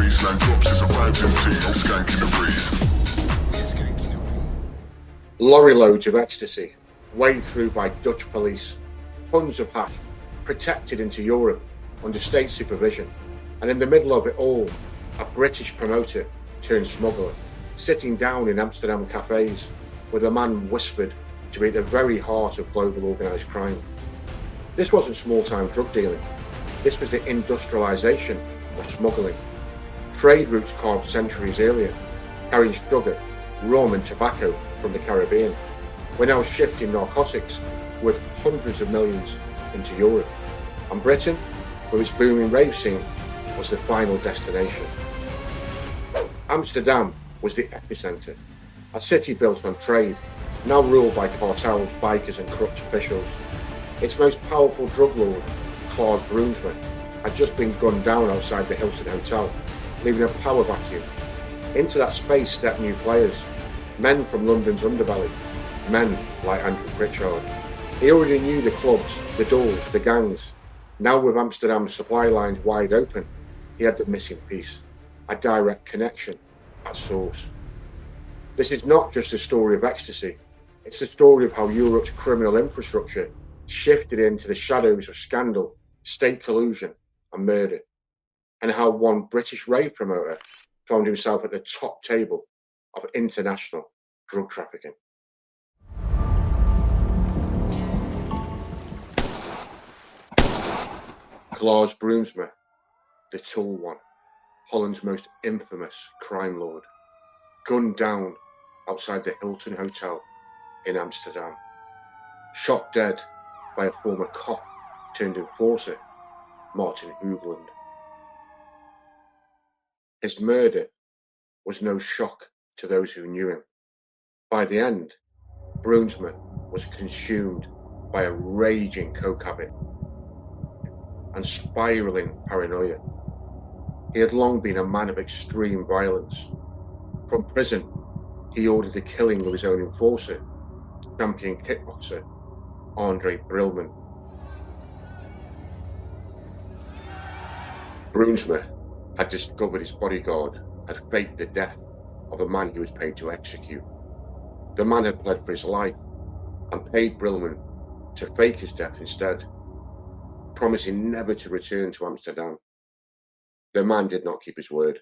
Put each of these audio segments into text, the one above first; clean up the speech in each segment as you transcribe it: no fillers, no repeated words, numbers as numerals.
baseline drops, it's a vibes MC, no skank in the breeze. Lorry loads of ecstasy, weighed through by Dutch police, tons of hash, protected into Europe under state supervision, and in the middle of it all, a British promoter turned smuggler, sitting down in Amsterdam cafes with a man whispered to be at the very heart of global organised crime. This wasn't small-time drug dealing, this was the industrialisation of smuggling. Trade routes carved centuries earlier, carrying sugar, rum and tobacco from the Caribbean, were now shifting narcotics worth hundreds of millions into Europe. And Britain, with its booming rave scene, was the final destination. Amsterdam was the epicentre, a city built on trade, now ruled by cartels, bikers and corrupt officials. Its most powerful drug lord, Klaus Broomsma, had just been gunned down outside the Hilton Hotel, leaving a power vacuum. Into that space stepped new players, men from London's underbelly, men like Andrew Pritchard. He already knew the clubs, the doors, the gangs. Now with Amsterdam's supply lines wide open, he had the missing piece, a direct connection at source. This is not just a story of ecstasy, it's a story of how Europe's criminal infrastructure shifted into the shadows of scandal, state collusion and murder, and how one British rave promoter found himself at the top table of international drug trafficking. Klaus Broomsma, the Tall One, Holland's most infamous crime lord, gunned down outside the Hilton Hotel in Amsterdam, shot dead by a former cop turned enforcer, Martin Hoogland. His murder was no shock to those who knew him. By the end, Broomsma was consumed by a raging coke habit and spiralling paranoia. He had long been a man of extreme violence. From prison, he ordered the killing of his own enforcer, champion kickboxer Andrew Pritchard. Broomsma had discovered his bodyguard had faked the death of a man he was paid to execute. The man had pled for his life and paid Pritchard to fake his death instead, promising never to return to Amsterdam. The man did not keep his word,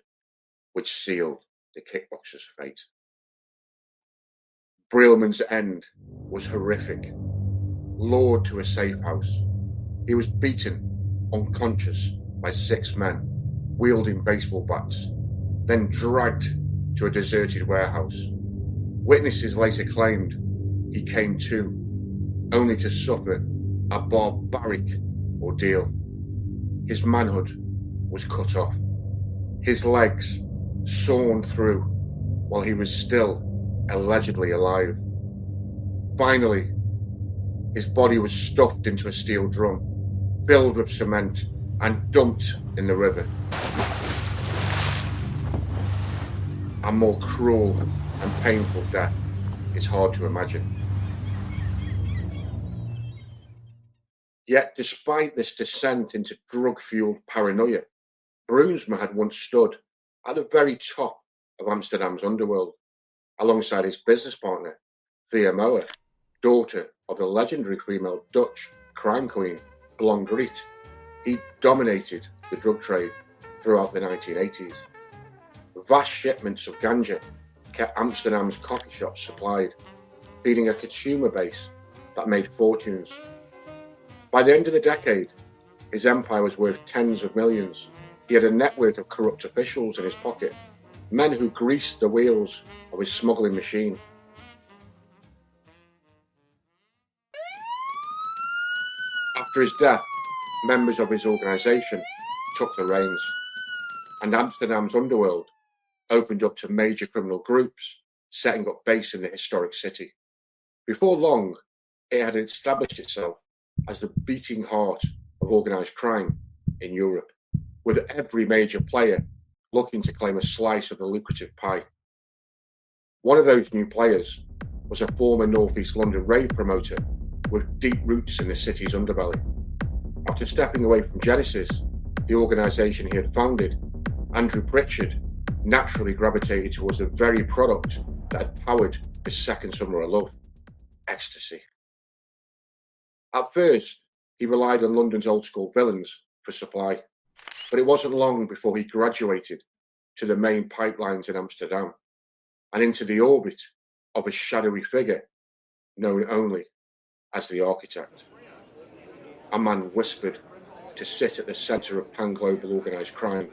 which sealed the kickboxer's fate. Pritchard's end was horrific. Lured to a safe house, he was beaten unconscious by 6 men wielding baseball bats, then dragged to a deserted warehouse. Witnesses later claimed he came to, only to suffer a barbaric ordeal. His manhood was cut off, his legs sawn through while he was still allegedly alive. Finally, his body was stuffed into a steel drum, filled with cement and dumped in the river. A more cruel and painful death is hard to imagine. Yet, despite this descent into drug-fueled paranoia, Broomsma had once stood at the very top of Amsterdam's underworld, alongside his business partner, Thea Moer, daughter of the legendary female Dutch crime queen, Blonde Griet. He dominated the drug trade throughout the 1980s. Vast shipments of ganja kept Amsterdam's coffee shops supplied, feeding a consumer base that made fortunes. By the end of the decade, his empire was worth tens of millions. He had a network of corrupt officials in his pocket, men who greased the wheels of his smuggling machine. After his death, members of his organisation took the reins, and Amsterdam's underworld opened up to major criminal groups, setting up base in the historic city. Before long, it had established itself as the beating heart of organised crime in Europe, with every major player looking to claim a slice of the lucrative pie. One of those new players was a former North East London rave promoter with deep roots in the city's underbelly. After stepping away from Genesis, the organisation he had founded, Andrew Pritchard naturally gravitated towards the very product that had powered his second summer of love, ecstasy. At first, he relied on London's old school villains for supply, but it wasn't long before he graduated to the main pipelines in Amsterdam and into the orbit of a shadowy figure known only as the Architect. A man whispered to sit at the centre of pan-global organised crime.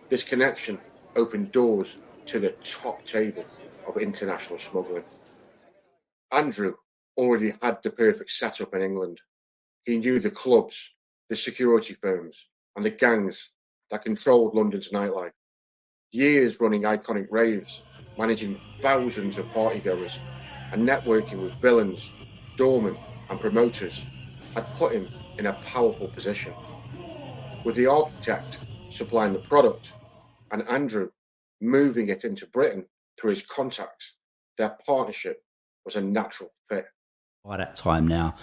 This connection opened doors to the top table of international smuggling. Andrew already had the perfect setup in England. He knew the clubs, the security firms, and the gangs that controlled London's nightlife. Years running iconic raves, managing thousands of partygoers, and networking with villains, doormen, and promoters had put him in a powerful position. With the Architect supplying the product and Andrew moving it into Britain through his contacts, their partnership was a natural fit. By that time now,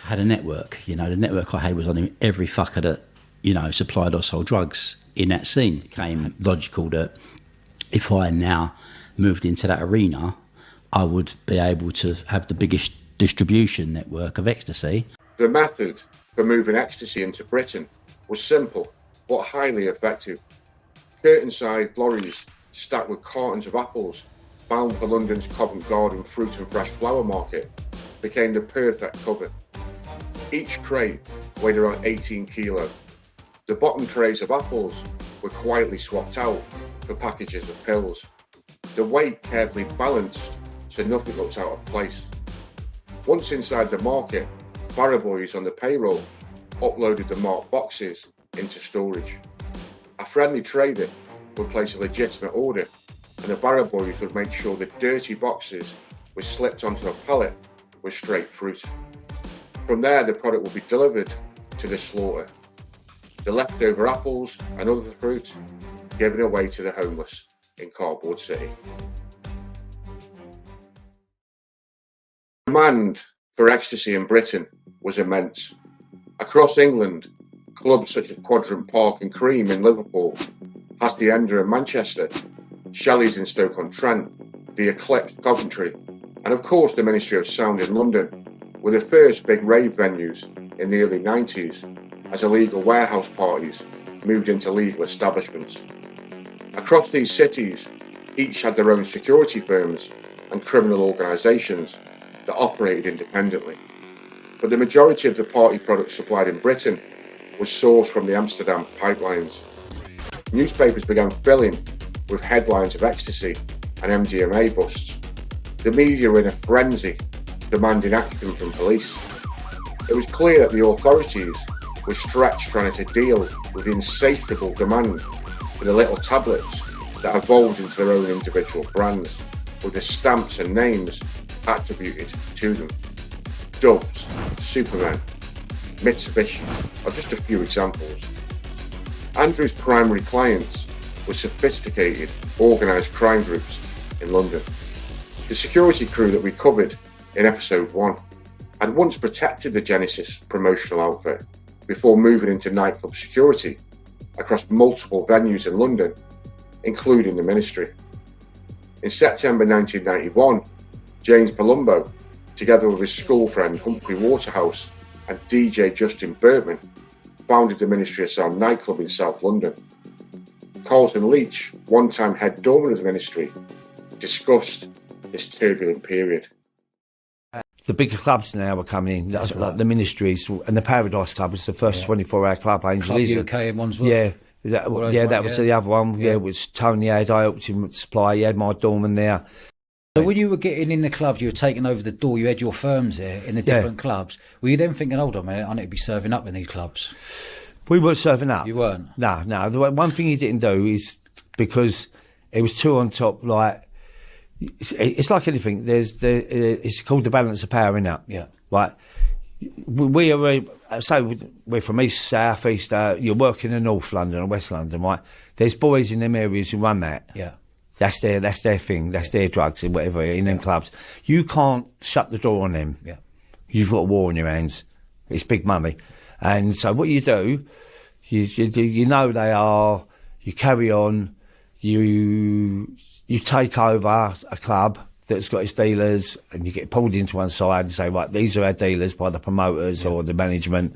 I had a network. The network I had was on every fucker that, supplied or sold drugs in that scene. It became logical that if I now moved into that arena, I would be able to have the biggest distribution network of ecstasy. The method for moving ecstasy into Britain was simple but highly effective. Curtain-side lorries stacked with cartons of apples bound for London's Covent Garden fruit and fresh flower market became the perfect cover. Each crate weighed around 18 kilos. The bottom trays of apples were quietly swapped out for packages of pills. The weight carefully balanced so nothing looked out of place. Once inside the market, barra boys on the payroll uploaded the marked boxes into storage. A friendly trader would place a legitimate order, and the barra boys would make sure the dirty boxes were slipped onto a pallet with straight fruit. From there, the product would be delivered to the slaughter. The leftover apples and other fruit given away to the homeless in Cardboard City. Demand for ecstasy in Britain was immense. Across England, clubs such as Quadrant Park and Cream in Liverpool, Hacienda in Manchester, Shelley's in Stoke-on-Trent, the Eclipse Coventry, and of course the Ministry of Sound in London were the first big rave venues in the early 90s as illegal warehouse parties moved into legal establishments. Across these cities, each had their own security firms and criminal organisations that operated independently. But the majority of the party products supplied in Britain was sourced from the Amsterdam pipelines. Newspapers began filling with headlines of ecstasy and MDMA busts. The media were in a frenzy, demanding action from police. It was clear that the authorities were stretched trying to deal with the insatiable demand for the little tablets that evolved into their own individual brands, with the stamps and names attributed to them. Dubs, Superman, Mitsubishi are just a few examples. Andrew's primary clients were sophisticated, organised crime groups in London. The security crew that we covered in episode 1 had once protected the Genesis promotional outfit before moving into nightclub security across multiple venues in London, including the Ministry. In September 1991, James Palumbo, together with his school friend Humphrey Waterhouse and DJ Justin Bertman, founded the Ministry of Sound nightclub in South London. Colson Leach, one-time head doorman of the Ministry, discussed this turbulent period. The bigger clubs now are coming in, like the Ministries, and the Paradise Club was the first 24-hour club. Angel Club UK in Wandsworth. Yeah. That was the other one. Yeah, it was Tony had. I helped him supply. He had my doorman there. So when you were getting in the clubs, you were taking over the door, you had your firms there in the different clubs. Were you then thinking, hold on a minute, I need to be serving up in these clubs? We weren't serving up. You weren't? No. The one thing he didn't do is because it was too on top, like, it's like anything. It's called the balance of power, innit? Yeah. Right. We are, so we're from east, south, east, you're working in North London and West London, right? There's boys in them areas who run that. Yeah. That's their thing. That's their drugs and whatever in them clubs. You can't shut the door on them. Yeah. You've got a war on your hands. It's big money. And so what you do, You know they are. You carry on. You take over a club that's got its dealers, and you get pulled into one side and say, right, these are our dealers by the promoters or the management.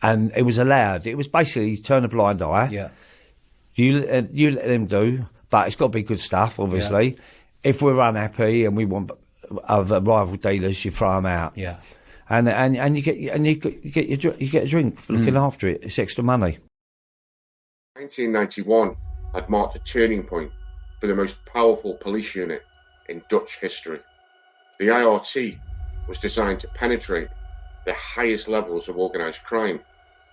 And it was allowed. It was basically turn a blind eye. Yeah. You let them do, but it's got to be good stuff, obviously. Yeah. If we're unhappy and we want other rival dealers, you throw them out. Yeah. And you get a drink for looking after it. It's extra money. 1991 had marked a turning point for the most powerful police unit in Dutch history. The IRT was designed to penetrate the highest levels of organised crime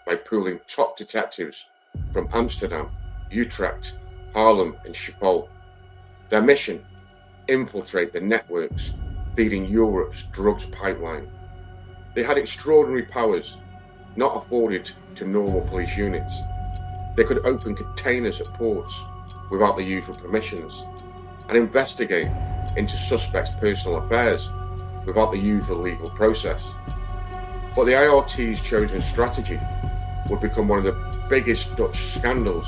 by pooling top detectives from Amsterdam, Utrecht, Haarlem and Schiphol. Their mission: infiltrate the networks feeding Europe's drugs pipeline. They had extraordinary powers not afforded to normal police units. They could open containers at ports without the usual permissions and investigate into suspects' personal affairs without the usual legal process. But the IRT's chosen strategy would become one of the biggest Dutch scandals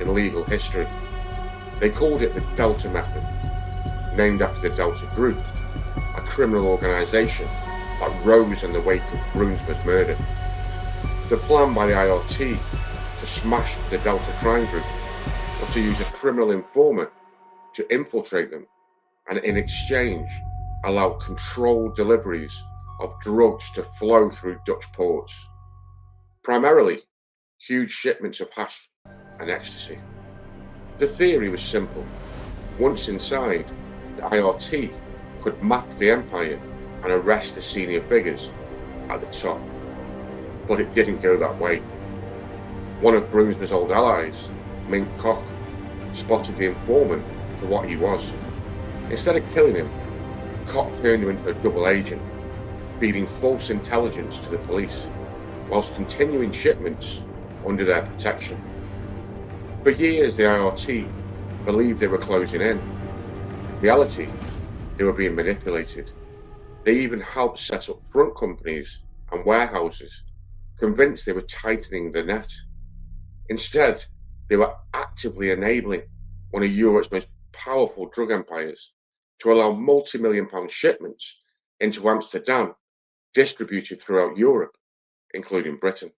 in legal history. They called it the Delta Method, named after the Delta Group, a criminal organisation that rose in the wake of Brunsma's murder. The plan by the IRT to smash the Delta crime group was to use a criminal informant to infiltrate them and in exchange allow controlled deliveries of drugs to flow through Dutch ports. Primarily, huge shipments of hash and ecstasy. The theory was simple. Once inside, the IRT could map the empire and arrest the senior figures at the top. But it didn't go that way. One of Brunsma's old allies, Mink Koch, spotted the informant for what he was. Instead of killing him, Koch turned him into a double agent, feeding false intelligence to the police, whilst continuing shipments under their protection. For years, the IRT believed they were closing in. In reality, they were being manipulated. They even helped set up front companies and warehouses, convinced they were tightening the net. Instead, they were actively enabling one of Europe's most powerful drug empires to allow multi-million-pound shipments into Amsterdam, distributed throughout Europe, including Britain.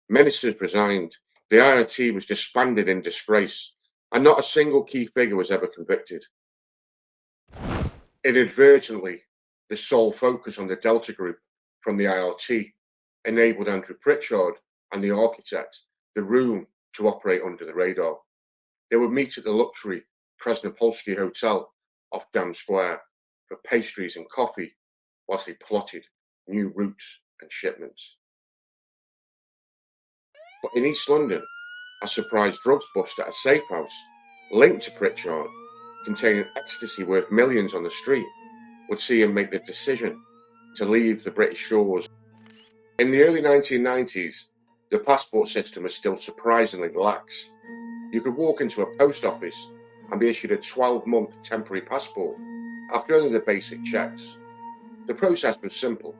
Ministers resigned, the IRT was disbanded in disgrace, and not a single key figure was ever convicted. Inadvertently, the sole focus on the Delta Group from the IRT enabled Andrew Pritchard and the architect the room to operate under the radar. They would meet at the luxury Krasnopolski Hotel off Dam Square for pastries and coffee whilst they plotted new routes and shipments. But in East London, a surprise drugs bust at a safe house linked to Pritchard, containing ecstasy worth millions on the street, would see him make the decision to leave the British shores. In the early 1990s, the passport system was still surprisingly lax. You could walk into a post office and be issued a 12-month temporary passport after only the basic checks. The process was simple.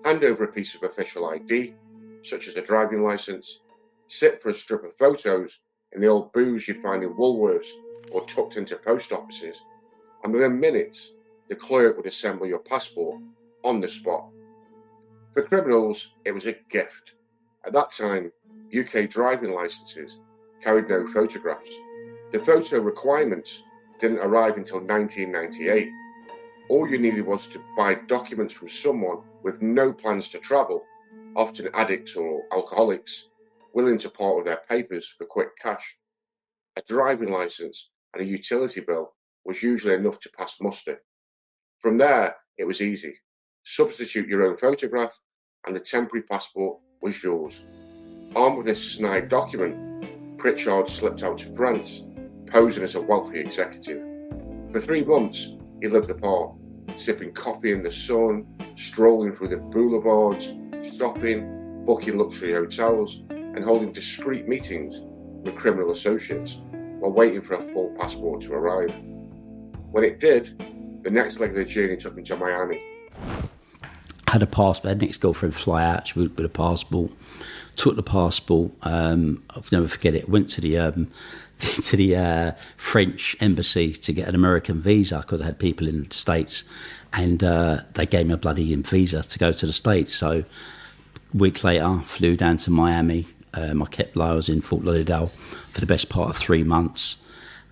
Hand over a piece of official ID, such as a driving licence, sit for a strip of photos in the old booths you'd find in Woolworths or tucked into post offices, and within minutes, the clerk would assemble your passport on the spot. For criminals, it was a gift. At that time, UK driving licences carried no photographs. The photo requirements didn't arrive until 1998. All you needed was to buy documents from someone with no plans to travel, often addicts or alcoholics, willing to part with their papers for quick cash. A driving licence and a utility bill was usually enough to pass muster. From there, it was easy. Substitute your own photograph and the temporary passport was yours. Armed with this snide document, Pritchard slipped out to France, posing as a wealthy executive. For 3 months, he lived apart, sipping coffee in the sun, strolling through the boulevards, shopping, booking luxury hotels, and holding discreet meetings with criminal associates while waiting for a full passport to arrive. When it did, the next leg of the journey took him to Miami. Had a passport, had an ex-girlfriend fly out with a passport took the passport. I'll never forget it. Went to the French embassy to get an American visa because I had people in the States, and they gave me a bloody visa to go to the States. So a week later, flew down to Miami. I was in Fort Lauderdale for the best part of 3 months,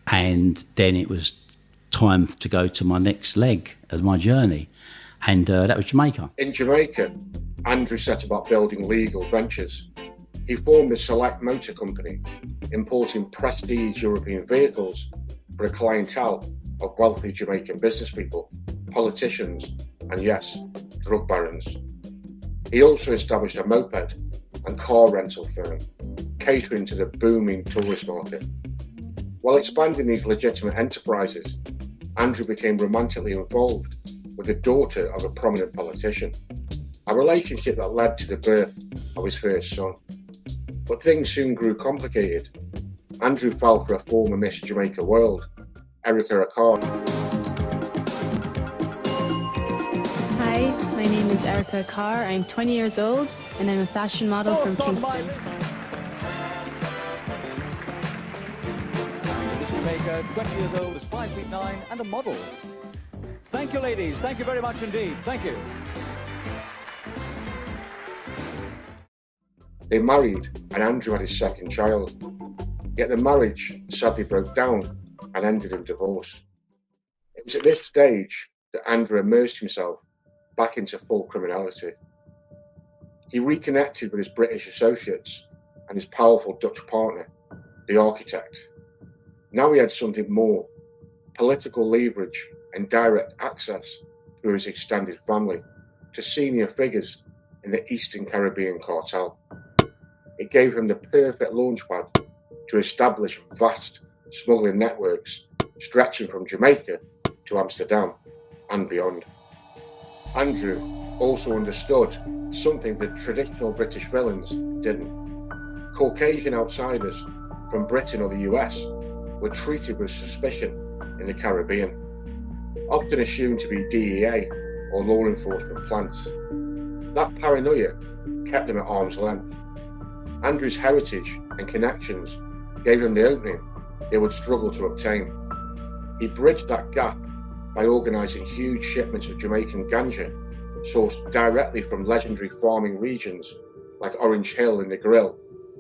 and then it was time to go to my next leg of my journey, and that was Jamaica. In Jamaica, Andrew set about building legal ventures. He formed the Select Motor Company, importing prestige European vehicles for a clientele of wealthy Jamaican business people, politicians, and yes, drug barons. He also established a moped and car rental firm, catering to the booming tourist market. While expanding these legitimate enterprises, Andrew became romantically involved with the daughter of a prominent politician, a relationship that led to the birth of his first son. But things soon grew complicated. Andrew fell for a former Miss Jamaica World, Erica Carr. Hi, my name is Erica Carr. I'm 20 years old and I'm a fashion model from Kingston. Miss Jamaica, 20 years old, is 5'9" and a model. Thank you, ladies. Thank you very much indeed. Thank you. They married and Andrew had his second child. Yet the marriage sadly broke down and ended in divorce. It was at this stage that Andrew immersed himself back into full criminality. He reconnected with his British associates and his powerful Dutch partner, the architect. Now he had something more: political leverage and direct access through his extended family to senior figures in the Eastern Caribbean cartel. It gave him the perfect launchpad to establish vast smuggling networks stretching from Jamaica to Amsterdam and beyond. Andrew also understood something that traditional British villains didn't. Caucasian outsiders from Britain or the US were treated with suspicion in the Caribbean, often assumed to be DEA or law enforcement plants. That paranoia kept them at arm's length. Andrew's heritage and connections gave him the opening they would struggle to obtain. He bridged that gap by organising huge shipments of Jamaican ganja sourced directly from legendary farming regions like Orange Hill in the Grill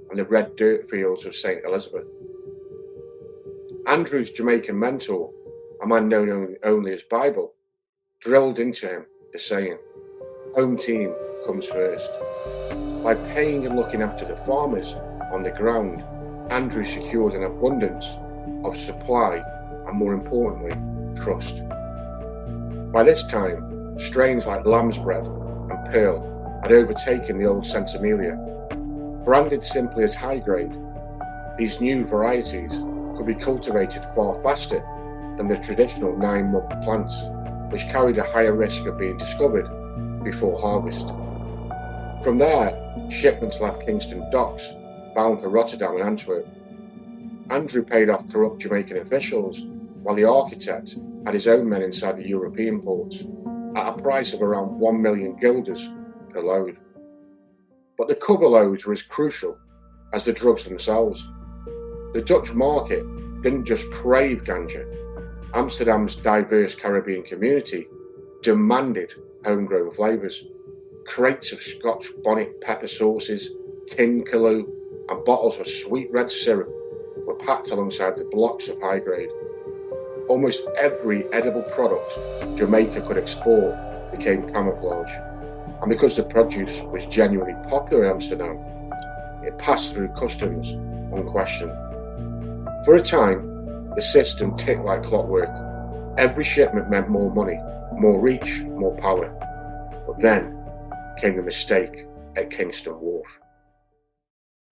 and the red dirt fields of St. Elizabeth. Andrew's Jamaican mentor, a man known only as Bible, drilled into him the saying, "Home team comes first." By paying and looking after the farmers on the ground, Andrew secured an abundance of supply and, more importantly, trust. By this time, strains like lamb's bread and pearl had overtaken the old Sensimilia. Branded simply as high grade, these new varieties could be cultivated far faster than the traditional 9-month plants, which carried a higher risk of being discovered before harvest. From there, shipments left Kingston docks, bound for Rotterdam and Antwerp. Andrew paid off corrupt Jamaican officials, while the architect had his own men inside the European ports, at a price of around 1 million guilders per load. But the cover loads were as crucial as the drugs themselves. The Dutch market didn't just crave ganja. Amsterdam's diverse Caribbean community demanded homegrown flavours. Crates of Scotch bonnet pepper sauces, tin Kahlua, and bottles of sweet red syrup were packed alongside the blocks of high grade. Almost every edible product Jamaica could export became camouflage, and because the produce was genuinely popular in Amsterdam, it passed through customs unquestioned. For a time, the system ticked like clockwork. Every shipment meant more money, more reach, more power. But then came the mistake at Kingston Wharf.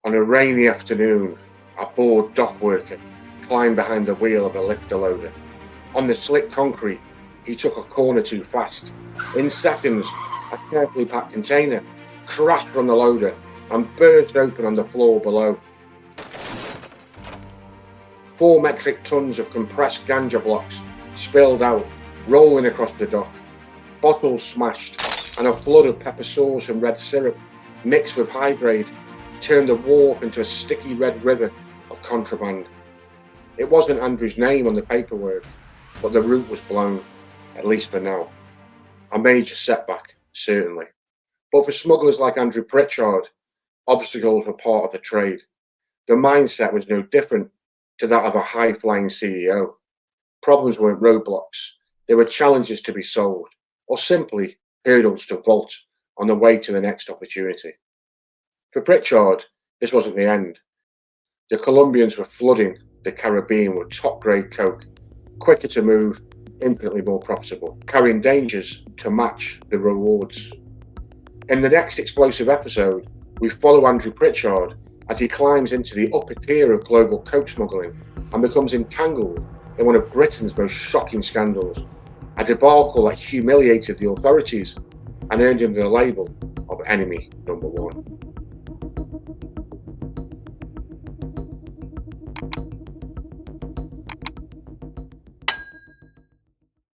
On a rainy afternoon, a bored dock worker climbed behind the wheel of a lifter loader. On the slick concrete, he took a corner too fast. In seconds, a carefully packed container crashed from the loader and burst open on the floor below. 4 metric tons of compressed ganja blocks spilled out, rolling across the dock. Bottles smashed, and a flood of pepper sauce and red syrup mixed with high grade turned the wharf into a sticky red river of contraband. It wasn't Andrew's name on the paperwork, but the route was blown, at least for now. A major setback, certainly. But for smugglers like Andrew Pritchard, obstacles were part of the trade. The mindset was no different to that of a high-flying CEO. Problems weren't roadblocks. They were challenges to be solved, or simply hurdles to vault on the way to the next opportunity. For Pritchard, this wasn't the end. The Colombians were flooding the Caribbean with top-grade coke, quicker to move, infinitely more profitable, carrying dangers to match the rewards. In the next explosive episode, we follow Andrew Pritchard as he climbs into the upper tier of global coke smuggling and becomes entangled in one of Britain's most shocking scandals, a debacle that humiliated the authorities and earned him the label of enemy number one.